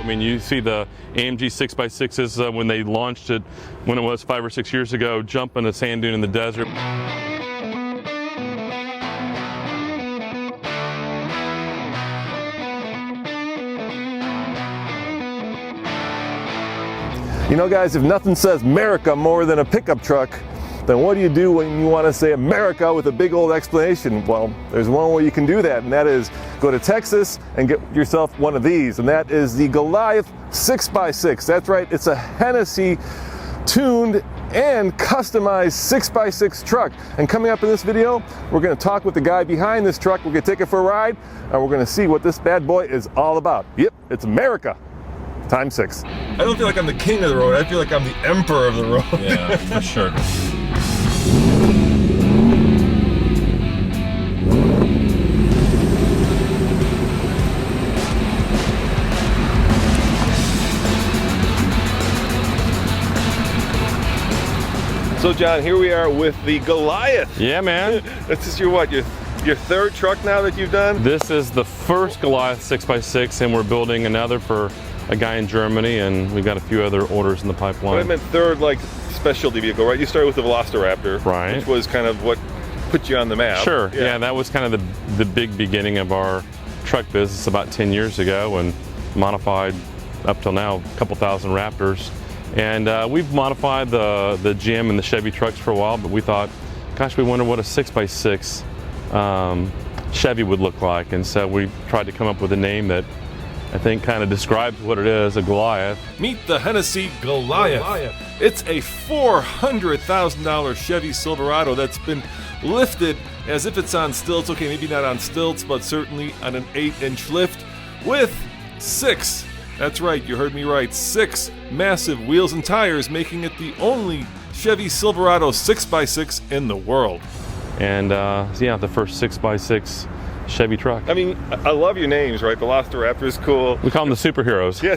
I mean, you see the AMG 6x6s when they launched it, when it was 5 or 6 years ago, jumping a sand dune in the desert. You know, guys, if nothing says America more than a pickup truck, then what do you do when you want to say America with a big old explanation? Well, there's one way you can do that, and that is go to Texas and get yourself one of these, and that is the Goliath 6x6. That's right, it's a Hennessy tuned and customized 6x6 truck. And coming up in this video, we're going to talk with the guy behind this truck. We're going to take it for a ride, and we're going to see what this bad boy is all about. Yep, it's America. Times 6. I don't feel like I'm the king of the road. I feel like I'm the emperor of the road. Yeah, for sure. So John, here we are with the Goliath. Yeah, man. This is your what? Your third truck now that you've done? This is the first Goliath 6x6, and we're building another for a guy in Germany, and we've got a few other orders in the pipeline. Well, I meant third, like, specialty vehicle, right? You started with the Velociraptor, right? Which was kind of what put you on the map. Sure. Yeah, that was kind of the big beginning of our truck business about 10 years ago, and modified up till now a couple thousand Raptors. And we've modified the GM and the Chevy trucks for a while, but we thought, gosh, we wonder what a 6x6 Chevy would look like, and so we tried to come up with a name that I think kind of describes what it is, a Goliath. Meet the Hennessy Goliath. It's a $400,000 Chevy Silverado that's been lifted as if it's on stilts. Okay, maybe not on stilts, but certainly on an 8-inch lift with 6. That's right, you heard me right. 6 massive wheels and tires, making it the only Chevy Silverado 6x6 in the world. And yeah, the first 6x6 Chevy truck. I mean, I love your names, right? Velociraptor is cool. We call them the superheroes. Yeah.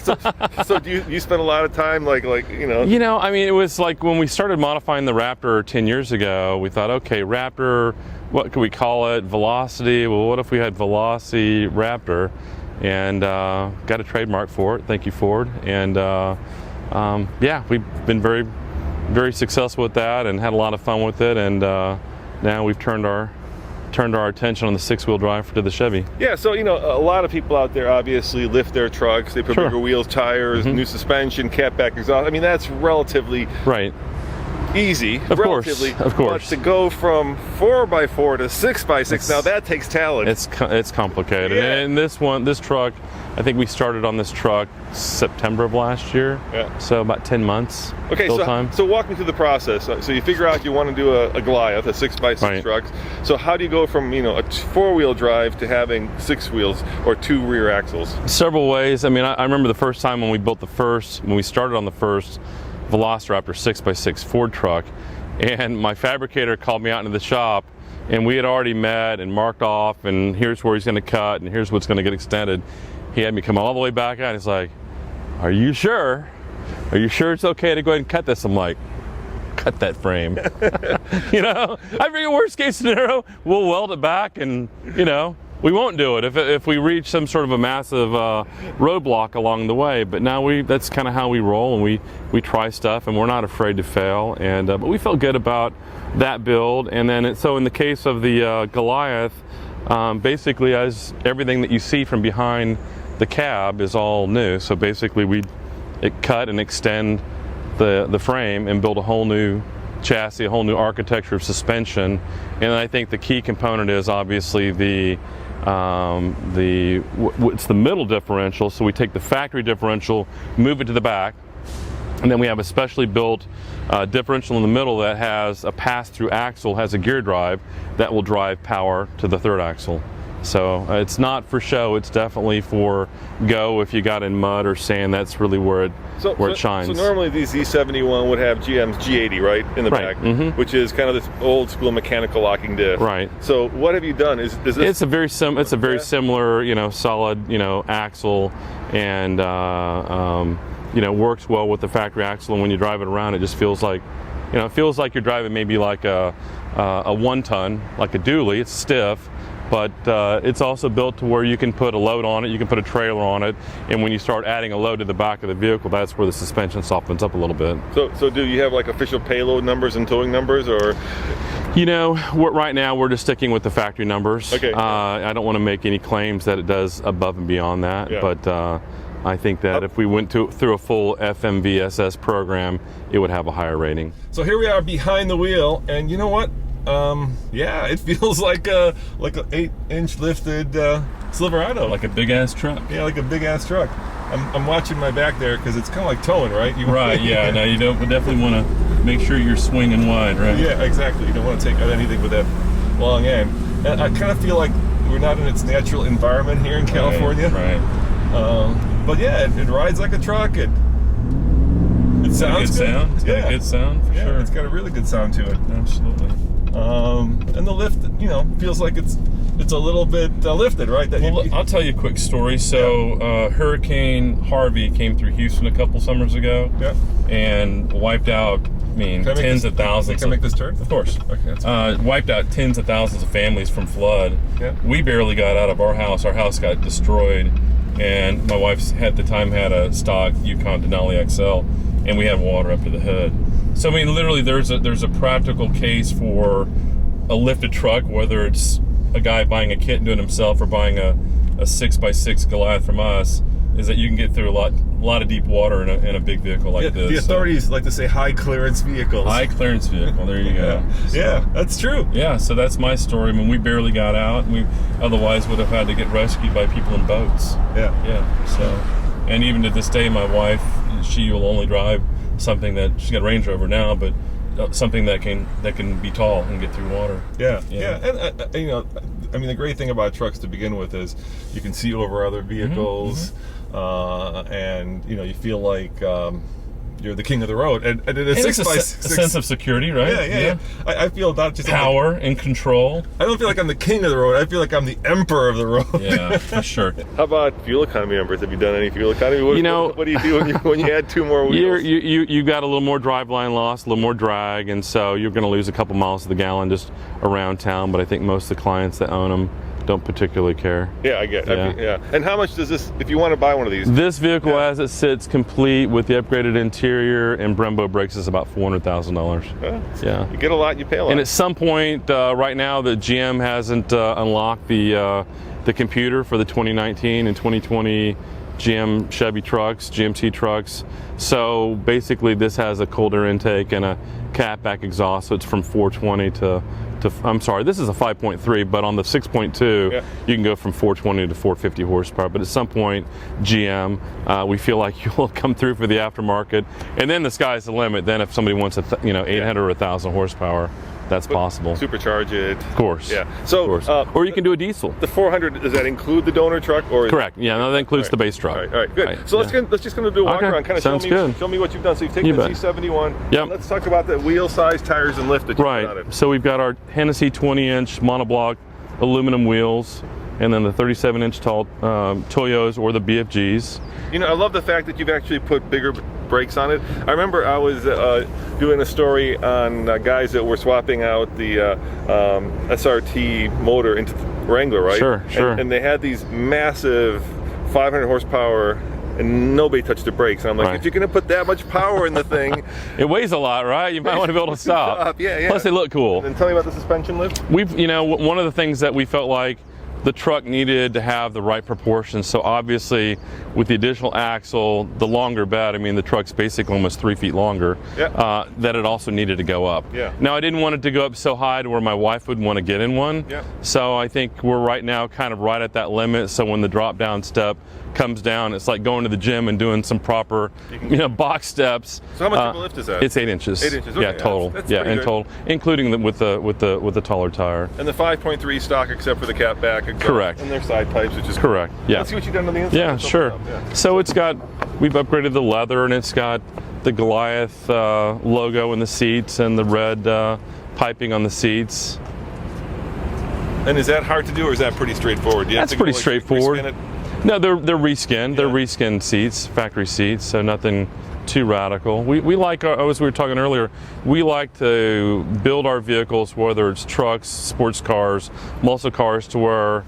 So do you spend a lot of time like you know? You know, I mean, it was like when we started modifying the Raptor 10 years ago. We thought, okay, Raptor, what could we call it? Velocity. Well, what if we had Velocity Raptor? And got a trademark for it. Thank you, Ford. And yeah, we've been very, very successful with that and had a lot of fun with it. And now we've turned our attention on the 6-wheel drive to the Chevy. Yeah, so you know, a lot of people out there obviously lift their trucks. They put bigger wheels, tires, new suspension, catback exhaust. I mean, that's relatively easy. Of course. But to go from 4x4 to 6x6, now that takes talent. It's complicated. Yeah. And this truck, I think we started on this truck September of last year. Yeah. So about 10 months. Okay, so walk me through the process. So you figure out you want to do a Goliath, a 6x6 truck. So how do you go from, you know, a 4-wheel drive to having 6 wheels or 2 rear axles? Several ways. I mean, I remember the first time when we started on the first Velociraptor 6x6 Ford truck, and my fabricator called me out into the shop, and we had already met and marked off, and here's where he's going to cut, and here's what's going to get extended. He had me come all the way back out, and he's like, are you sure? Are you sure it's okay to go ahead and cut this? I'm like, cut that frame. You know, I figure worst case scenario, we'll weld it back, and you know, we won't do it if we reach some sort of a massive roadblock along the way. But now that's kind of how we roll, and we try stuff, and we're not afraid to fail. And but we felt good about that build. And then so in the case of the Goliath, basically, as everything that you see from behind the cab is all new. So basically, we cut and extend the frame and build a whole new chassis, a whole new architecture of suspension. And I think the key component is obviously it's the middle differential. So we take the factory differential, move it to the back, and then we have a specially built differential in the middle that has a pass-through axle, has a gear drive that will drive power to the third axle. So it's not for show, it's definitely for go if you got in mud or sand. That's really where it shines. So normally these E71 would have GM's G80, right, in the back, which is kind of this old school mechanical locking diff. Right. So what have you done? Is this? It's a very similar, you know, solid, you know, axle, and you know, works well with the factory axle. And when you drive it around, it just feels like, you know, it feels like you're driving maybe like a 1-ton, like a dually. It's stiff, but it's also built to where you can put a load on it, you can put a trailer on it, and when you start adding a load to the back of the vehicle, that's where the suspension softens up a little bit. So do you have like official payload numbers and towing numbers, or? You know, right now we're just sticking with the factory numbers. Okay. I don't want to make any claims that it does above and beyond that, but I think that if we went through a full FMVSS program, it would have a higher rating. So here we are behind the wheel, and you know what? Yeah, it feels like a 8-inch lifted Silverado. Like a big ass truck. Yeah, like a big ass truck. I'm watching my back there because it's kind of like towing, right? Right. Yeah. No, you definitely want to make sure you're swinging wide, right? Yeah, exactly. You don't want to take out anything with that long end. And I kind of feel like we're not in its natural environment here in California. Right. But yeah, it rides like a truck. It sounds good. It's got a good sound for sure. It's got a really good sound to it. Absolutely. And the lift, feels like it's a little bit lifted, right? I'll tell you a quick story. So Hurricane Harvey came through Houston a couple summers ago, and wiped out, tens of thousands. Can I make this turn? Of course. Okay. Wiped out tens of thousands of families from flood. Yeah. We barely got out of our house. Our house got destroyed, and my wife at the time had a stock Yukon Denali XL, and we had water up to the hood. So literally, there's a practical case for a lifted truck, whether it's a guy buying a kit and doing it himself or buying a 6x6 Goliath from us, is that you can get through a lot of deep water in a big vehicle like this. The authorities like to say high clearance vehicles. High clearance vehicle. There you go. Yeah, that's true. Yeah, so that's my story. We barely got out, and we otherwise would have had to get rescued by people in boats. Yeah. So, and even to this day, my wife, she will only drive something that she's got a Range Rover now, but something that can be tall and get through water. Yeah. And the great thing about trucks to begin with is you can see over other vehicles, and you feel like you're the king of the road. And in a 6x6, a sense of security, right? Yeah. I feel not just power and control. I don't feel like I'm the king of the road. I feel like I'm the emperor of the road. Yeah, for sure. How about fuel economy numbers? Have you done any fuel economy? What do you do when you add 2 more wheels? You got a little more driveline loss, a little more drag, and so you're going to lose a couple miles to the gallon just around town. But I think most of the clients that own them don't particularly care. Yeah, I get it. Yeah. And how much does this, if you want to buy one of these? This vehicle, as it sits complete with the upgraded interior and Brembo brakes, is about $400,000. Yeah. You get a lot, you pay a lot. And at some point, right now, the GM hasn't unlocked the computer for the 2019 and 2020 GM Chevy trucks, GMC trucks. So basically, this has a cold air intake and a catback exhaust, so it's from 420 to I'm sorry, this is a 5.3, but on the 6.2, you can go from 420 to 450 horsepower. But at some point, GM, we feel like you'll come through for the aftermarket, and then the sky's the limit. Then if somebody wants 800 or 1,000 horsepower, that's possible. Supercharge it. Of course. Yeah. So, of course. Or you can do a diesel. The 400, does that include the donor truck? Or correct. Yeah, no, that includes the base truck. All right, good. Right. So let's just do a walk around. Kind of show me what you've done. So you've taken the G71. Yep. Let's talk about the wheel size, tires, and lift that you put on it. So we've got our Hennessy 20-inch monoblock aluminum wheels, and then the 37-inch tall Toyos or the BFGs. I love the fact that you've actually put bigger brakes on it. I remember I was doing a story on guys that were swapping out the SRT motor into the Wrangler, right? Sure. And they had these massive 500 horsepower, and nobody touched the brakes. And I'm like, if you're going to put that much power in the thing, it weighs a lot, right? You might want to be able to stop. Yeah. Plus, they look cool. And tell me about the suspension lift. One of the things that we felt like the truck needed to have the right proportions. So obviously, with the additional axle, the longer bed, the truck's basically almost 3 feet longer, that it also needed to go up. Yeah. Now, I didn't want it to go up so high to where my wife would want to get in one. Yeah. So I think we're right now kind of right at that limit. So when the drop down step comes down, it's like going to the gym and doing some proper, box steps. So how much of a lift is that? It's 8 inches. 8 inches. Okay, yeah, total. That's in total, including with the taller tire. And the 5.3 stock, except for the catback. Correct. And their side pipes, which is correct. Yeah. Let's see what you've done on the inside. Yeah, sure. So we've upgraded the leather, and it's got the Goliath logo in the seats and the red piping on the seats. And is that hard to do, or is that pretty straightforward? That's pretty straightforward. Respin it? No, they're reskinned. They're reskinned seats, factory seats, so nothing too radical. We like, as we were talking earlier, we like to build our vehicles, whether it's trucks, sports cars, muscle cars, to where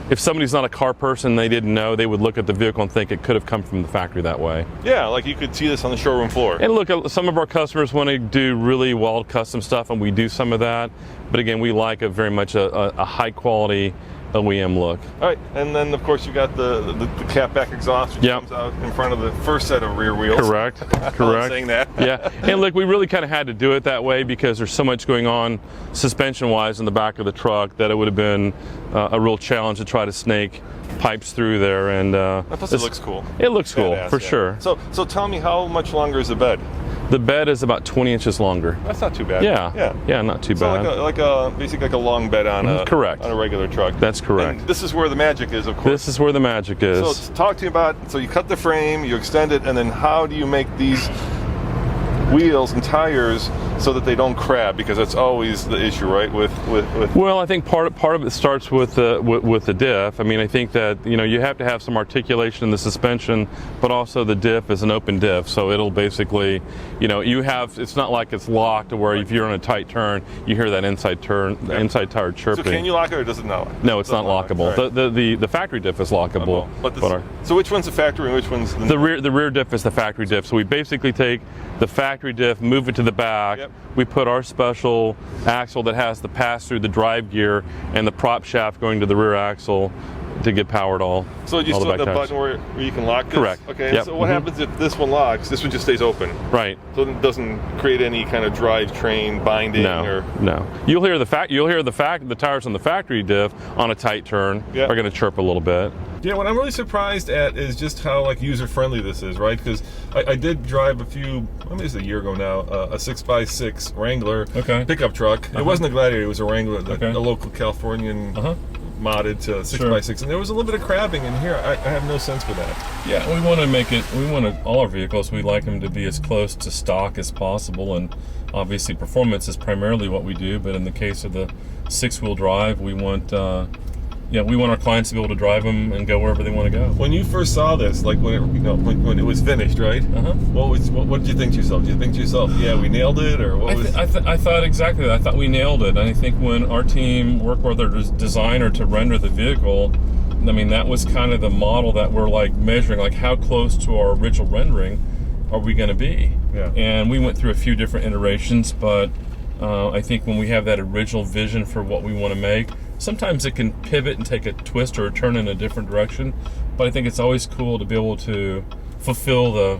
if somebody's not a car person, they didn't know, they would look at the vehicle and think it could have come from the factory that way. Yeah, like you could see this on the showroom floor. And look, some of our customers want to do really wild custom stuff, and we do some of that. But again, we like very much a high quality OEM look. All right, and then of course you got the Catback Exhaust, which comes out in front of the first set of rear wheels. Correct. I'm saying that. Yeah, and look, we really kind of had to do it that way because there's so much going on suspension-wise in the back of the truck that it would have been a real challenge to try to snake pipes through there. And plus it looks cool. It looks cool, badass, for sure. So tell me, how much longer is the bed? The bed is about 20 inches longer. That's not too bad. Yeah, not too so bad. Basically like a long bed on a correct. on a regular truck. That's correct. And this is where the magic is, of course. This is where the magic is. So talk to me about, so you cut the frame, you extend it, and then how do you make these wheels and tires so that they don't crab? Because that's always the issue, right? With Well, I think part of it starts with the diff. I mean, I think that you have to have some articulation in the suspension, but also the diff is an open diff, so it'll basically, you have, it's not like it's locked to where if you're on a tight turn, you hear that inside tire chirping. So can you lock it, or does it not? No, it's not lockable. Right. The factory diff is lockable. So which one's the factory and which one's the rear diff is the factory diff. So we basically take the factory diff, move it to the back. Yep. We put our special axle that has the pass through the drive gear and the prop shaft going to the rear axle to get powered all. So you still have the button where you can lock this? Correct. Okay. Yep. So what happens if this one locks? This one just stays open. Right. So it doesn't create any kind of drivetrain binding. No. You'll hear the tires on the factory diff on a tight turn are going to chirp a little bit. Yeah, what I'm really surprised at is just how user-friendly this is, right? Because I did drive a few, maybe it's a year ago now, a 6x6 Wrangler pickup truck. It wasn't a Gladiator, it was a Wrangler, a local Californian modded to 6x6, and there was a little bit of crabbing in here. I have no sense for that. Yeah, we want to make it, all our vehicles, we like them to be as close to stock as possible, and obviously performance is primarily what we do, but in the case of the 6-wheel drive, we want our clients to be able to drive them and go wherever they want to go. When you first saw this, like when it was finished, right? What did you think to yourself? Did you think to yourself, yeah, we nailed it, or what was? I thought exactly that. I thought we nailed it. And I think when our team worked with our designer to render the vehicle, I mean, that was kind of the model that we're like measuring, like how close to our original rendering are we going to be? Yeah. And we went through a few different iterations, but I think when we have that original vision for what we want to make, sometimes it can pivot and take a twist or a turn in a different direction, but I think it's always cool to be able to fulfill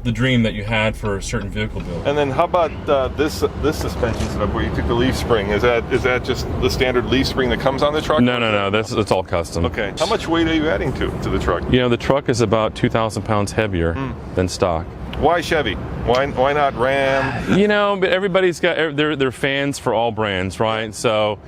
the dream that you had for a certain vehicle build. And then how about this suspension setup where you took the leaf spring? Is that just the standard leaf spring that comes on the truck? No. It's all custom. Okay. How much weight are you adding to the truck? The truck is about 2,000 pounds heavier than stock. Why Chevy? Why not Ram? But everybody's got, they're fans for all brands, right? So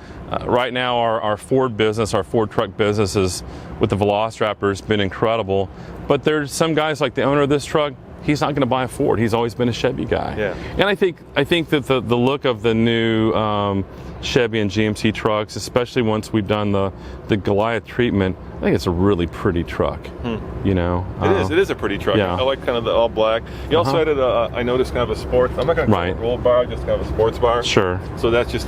right now our Ford business, our Ford truck business is with the Velociraptor has been incredible. But there's some guys like the owner of this truck, he's not going to buy a Ford. He's always been a Chevy guy. Yeah. And I think that the look of the new Chevy and GMC trucks, especially once we've done the Goliath treatment, I think it's a really pretty truck. It is a pretty truck. Yeah. I like kind of the all black. You also added I noticed kind of a sports. I'm not going to call it a roll bar, just kind of a sports bar. Sure. So that's just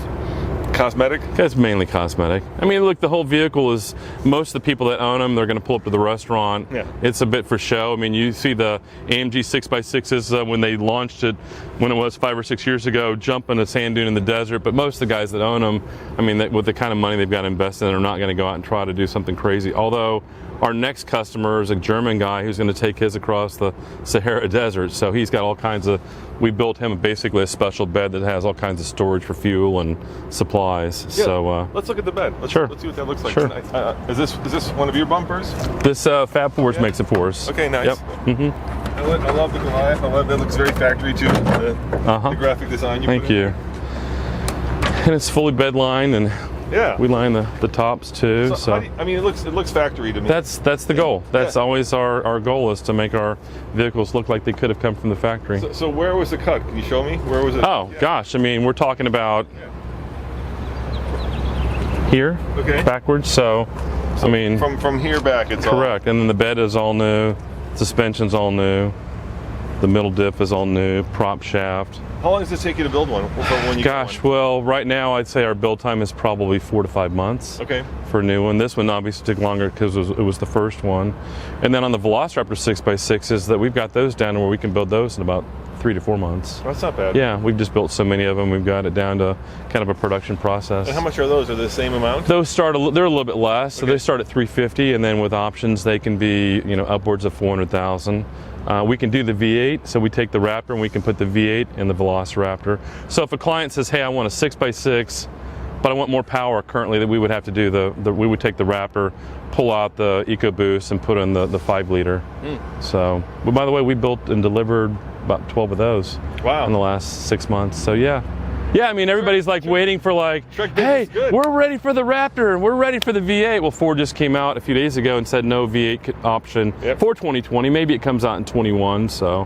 cosmetic? It's mainly cosmetic. I mean, look, the whole vehicle is, most of the people that own them, they're going to pull up to the restaurant. Yeah. It's a bit for show. I mean, you see the AMG 6x6s when they launched it, when it was 5 or 6 years ago, jumping a sand dune in the desert. But most of the guys that own them, I mean, with the kind of money they've got invested in, are not going to go out and try to do something crazy. Although our next customer is a German guy who's going to take his across the Sahara Desert. So he's got all kinds of, we built him basically a special bed that has all kinds of storage for fuel and supplies. Yeah, so let's look at the bed. Let's see what that looks like. Sure. Is this one of your bumpers? This Fab Forge makes it for us. Okay, nice. Yep. I love the Goliath. I love that. It looks very factory too. The graphic design. Thank you. And it's fully bed lined, and yeah, we line the tops too. So I mean, it looks factory to me. That's the goal. That's always our goal, is to make our vehicles look like they could have come from the factory. So where was the cut? Can you show me? Where was it? Oh gosh, I mean, we're talking about here, backwards. So I mean, from here back, it's correct. And then the bed is all new, suspension's all new. The middle diff is all new, prop shaft. How long does it take you to build one? When you Gosh, get one? well, right now I'd say our build time is probably 4 to 5 months. Okay. For a new one. This one obviously took longer because it was the first one. And then on the Velociraptor 6x6s, that we've got those down to where we can build those in about 3 to 4 months. That's not bad. Yeah, we've just built so many of them. We've got it down to kind of a production process. And how much are those? Are they the same amount? Those start they're a little bit less. So Okay. they start at 350, and then with options they can be upwards of 400,000. We can do the V8, so we take the Raptor and we can put the V8 in the Velociraptor. So if a client says, "Hey, I want a 6x6, but I want more power," currently that we would have to do we would take the Raptor, pull out the EcoBoost, and put in the 5-liter. So, but by the way, we built and delivered about 12 of those. Wow. In the last 6 months. So yeah. Yeah, I mean, everybody's waiting for truck hey, business is good. we're ready for the Raptor and we're ready for the V8. Well, Ford just came out a few days ago and said no V8 option for 2020. Maybe it comes out in 21. So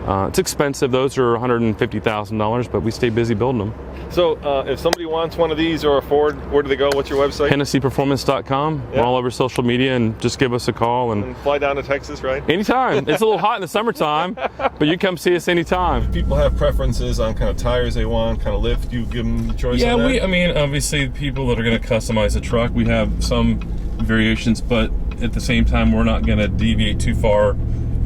it's expensive. Those are $150,000, but we stay busy building them. So if somebody wants one of these or a Ford, where do they go? What's your website? HennessyPerformance.com. We're all over social media, and just give us a call. And Fly down to Texas, right? anytime. It's a little hot in the summertime, but you come see us anytime. People have preferences on kind of tires they want, kind of lift. You give them the choice. Yeah, on that? I mean, obviously, people that are going to customize a truck, we have some variations, but at the same time, we're not going to deviate too far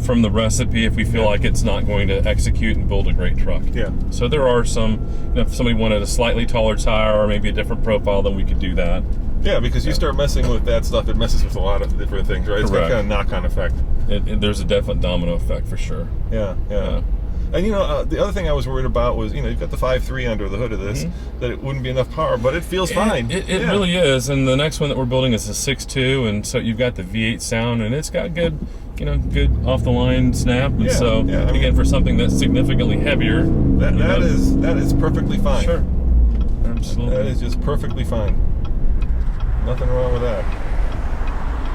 from the recipe if we feel like it's not going to execute and build a great truck. Yeah. So there are some, if somebody wanted a slightly taller tire or maybe a different profile, then we could do that. Yeah, because you start messing with that stuff, it messes with a lot of different things, right? It's got Correct. kind of knock-on effect. There's a definite domino effect for sure. Yeah. And the other thing I was worried about was, you've got the 5.3 under the hood of this, that it wouldn't be enough power, but it feels fine. It really is. And the next one that we're building is a 6.2, and so you've got the V8 sound, and it's got good off the line snap. And so again, for something that's significantly heavier, that is perfectly fine. Sure. Absolutely. That is just perfectly fine. Nothing wrong with that.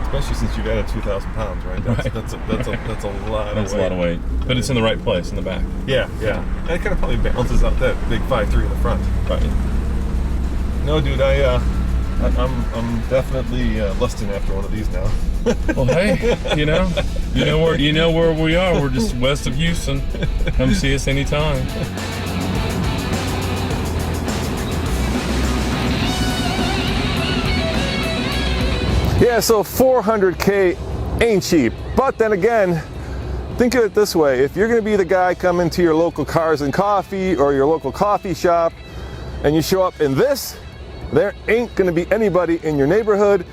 Especially since you got 2,000 pounds, right? That's a lot. That's a lot of weight, but it's in the right place in the back. Yeah. And it kind of probably balances out that big 5.3 in the front. Right. No, dude, I'm definitely lusting after one of these now. Well, hey, you know where we are. We're just west of Houston. Come see us anytime. Yeah, so 400K ain't cheap. But then again, think of it this way. If you're gonna be the guy coming to your local Cars and Coffee or your local coffee shop and you show up in this, there ain't gonna be anybody in your neighborhood,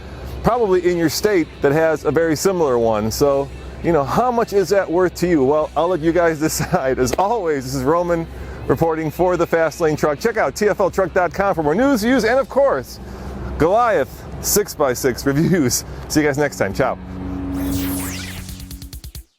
probably in your state, that has a very similar one. So, how much is that worth to you? Well, I'll let you guys decide. As always, this is Roman reporting for the Fast Lane Truck. Check out tfltruck.com for more news, views, and of course, Goliath 6x6 reviews. See you guys next time. Ciao.